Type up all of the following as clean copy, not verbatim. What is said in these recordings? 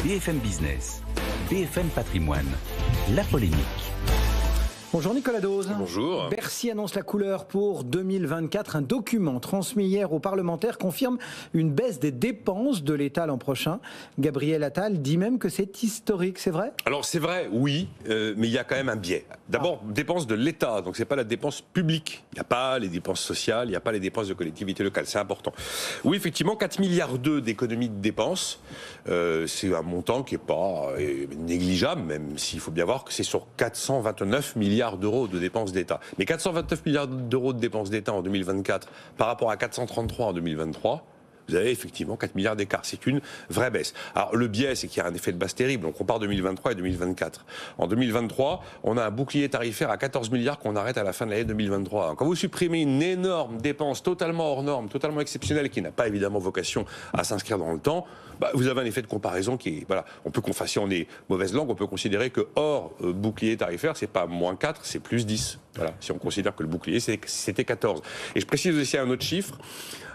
BFM Business, BFM Patrimoine, la polémique. Bonjour Nicolas Dose. Bonjour. Bercy annonce la couleur pour 2024. Un document transmis hier aux parlementaires confirme une baisse des dépenses de l'État l'an prochain. Gabriel Attal dit même que c'est historique, c'est vrai ? Alors c'est vrai, oui, mais il y a quand même un biais. D'abord, dépenses de l'État, donc c'est pas la dépense publique. Il n'y a pas les dépenses sociales, il n'y a pas les dépenses de collectivités locales, c'est important. Oui, effectivement, 4,2 milliards d'économies de dépenses, c'est un montant qui n'est pas négligeable, même s'il faut bien voir que c'est sur 429 milliards d'euros de dépenses d'État. Mais 429 milliards d'euros de dépenses d'État en 2024 par rapport à 433 en 2023, vous avez effectivement 4 milliards d'écart. C'est une vraie baisse. Alors le biais, c'est qu'il y a un effet de base terrible. On compare 2023 et 2024. En 2023, on a un bouclier tarifaire à 14 milliards qu'on arrête à la fin de l'année 2023. Quand vous supprimez une énorme dépense totalement hors norme, totalement exceptionnelle, qui n'a pas évidemment vocation à s'inscrire dans le temps, vous avez un effet de comparaison qui est... Voilà, si on est mauvaise langue, on peut considérer que hors bouclier tarifaire, c'est pas moins 4, c'est plus 10. Voilà, si on considère que le bouclier, c'était 14. Et je précise aussi un autre chiffre.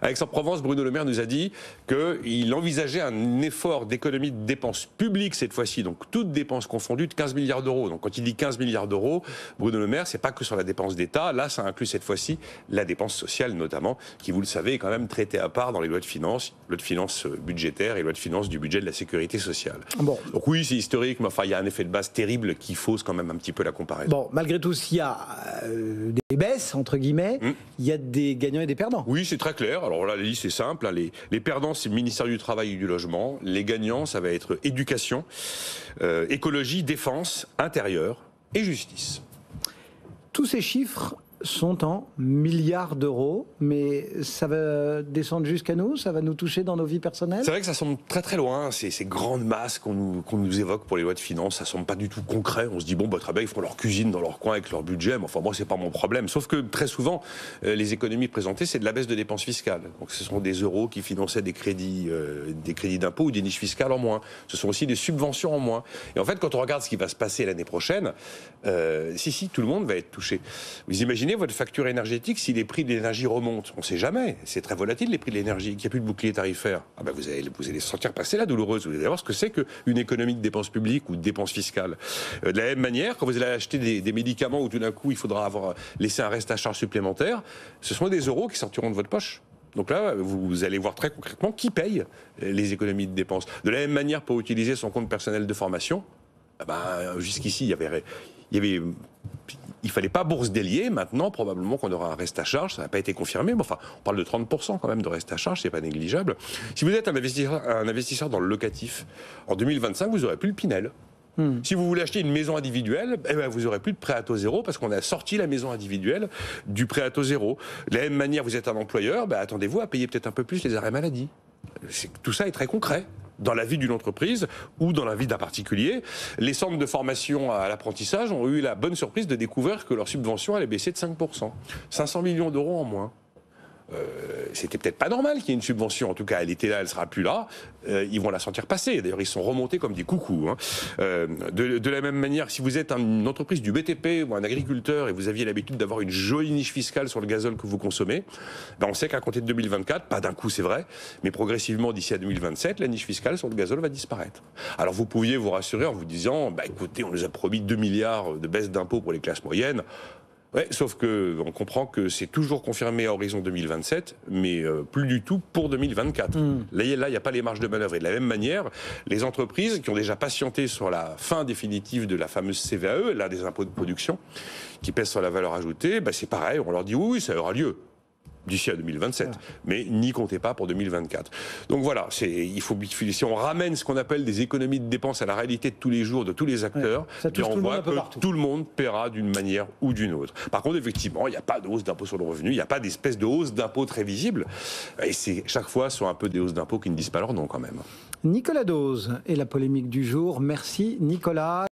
À Aix-en-Provence, Bruno Le Maire nous a dit qu'il envisageait un effort d'économie de dépenses publiques cette fois-ci, donc toutes dépenses confondues, de 15 milliards d'euros. Donc quand il dit 15 milliards d'euros, Bruno Le Maire, c'est pas que sur la dépense d'État. Là, ça inclut cette fois-ci la dépense sociale notamment, qui, vous le savez, est quand même traitée à part dans les lois de finances budgétaires et lois de finances du budget de la sécurité sociale. Bon. Donc oui, c'est historique, mais enfin, il y a un effet de base terrible qui fausse quand même un petit peu la comparaison. Bon, malgré tout, s'il y a des baisses, entre guillemets, il y a des gagnants et des perdants. Oui, c'est très clair. Alors là, la liste est simple. Les perdants, c'est le ministère du Travail et du Logement. Les gagnants, ça va être éducation, écologie, défense, intérieur et justice. Tous ces chiffres sont en milliards d'euros, mais ça va descendre jusqu'à nous, ça va nous toucher dans nos vies personnelles. C'est vrai que ça semble très très loin, ces grandes masses qu'on nous évoque pour les lois de finances, ça semble pas du tout concret. On se dit, très bien, ils font leur cuisine dans leur coin avec leur budget, mais enfin moi, c'est pas mon problème. Sauf que très souvent, les économies présentées, c'est de la baisse de dépenses fiscales. Donc ce sont des euros qui finançaient des crédits d'impôt ou des niches fiscales en moins. Ce sont aussi des subventions en moins. Et en fait, quand on regarde ce qui va se passer l'année prochaine, tout le monde va être touché. Vous imaginez votre facture énergétique si les prix de l'énergie remontent. On ne sait jamais. C'est très volatile, les prix de l'énergie. Qu'il n'y a plus de bouclier tarifaire. Vous allez sentir passer la douloureuse. Vous allez voir ce que c'est qu'une économie de dépenses publiques ou de dépenses fiscales. De la même manière, quand vous allez acheter des médicaments où tout d'un coup, il faudra avoir laissé un reste à charge supplémentaire, ce sont des euros qui sortiront de votre poche. Donc là, vous allez voir très concrètement qui paye les économies de dépenses. De la même manière, pour utiliser son compte personnel de formation, jusqu'ici, il fallait pas bourse délier. Maintenant, probablement qu'on aura un reste à charge. Ça n'a pas été confirmé, mais enfin, on parle de 30% quand même de reste à charge, c'est pas négligeable. Si vous êtes un investisseur dans le locatif, en 2025, vous aurez plus le Pinel. Si vous voulez acheter une maison individuelle, vous aurez plus de prêt à taux zéro parce qu'on a sorti la maison individuelle du prêt à taux zéro. De la même manière, vous êtes un employeur, attendez-vous à payer peut-être un peu plus les arrêts maladie. Tout ça est très concret. Dans la vie d'une entreprise ou dans la vie d'un particulier, les centres de formation à l'apprentissage ont eu la bonne surprise de découvrir que leur subvention allait baisser de 5%. 500 millions d'euros en moins. C'était peut-être pas normal qu'il y ait une subvention. En tout cas, elle était là, elle sera plus là. Ils vont la sentir passer. D'ailleurs, ils sont remontés comme des coucous. De la même manière, si vous êtes une entreprise du BTP ou un agriculteur et vous aviez l'habitude d'avoir une jolie niche fiscale sur le gazole que vous consommez, on sait qu'à compter de 2024, pas d'un coup c'est vrai, mais progressivement d'ici à 2027, la niche fiscale sur le gazole va disparaître. Alors vous pouviez vous rassurer en vous disant, écoutez, on nous a promis 2 milliards de baisse d'impôts pour les classes moyennes. Ouais, sauf qu'on comprend que c'est toujours confirmé à horizon 2027, mais plus du tout pour 2024. Là, il n'y a pas les marges de manœuvre. Et de la même manière, les entreprises qui ont déjà patienté sur la fin définitive de la fameuse CVAE, là, des impôts de production, qui pèsent sur la valeur ajoutée, c'est pareil, on leur dit oui, ça aura lieu d'ici à 2027, mais n'y comptez pas pour 2024. Donc voilà, si on ramène ce qu'on appelle des économies de dépenses à la réalité de tous les jours, de tous les acteurs, on voit que tout le monde paiera d'une manière ou d'une autre. Par contre, effectivement, il n'y a pas de hausse d'impôt sur le revenu, il n'y a pas d'espèce de hausse d'impôt très visible, et c'est chaque fois sur un peu des hausses d'impôts qui ne disent pas leur nom quand même. Nicolas Dose et la polémique du jour. Merci Nicolas.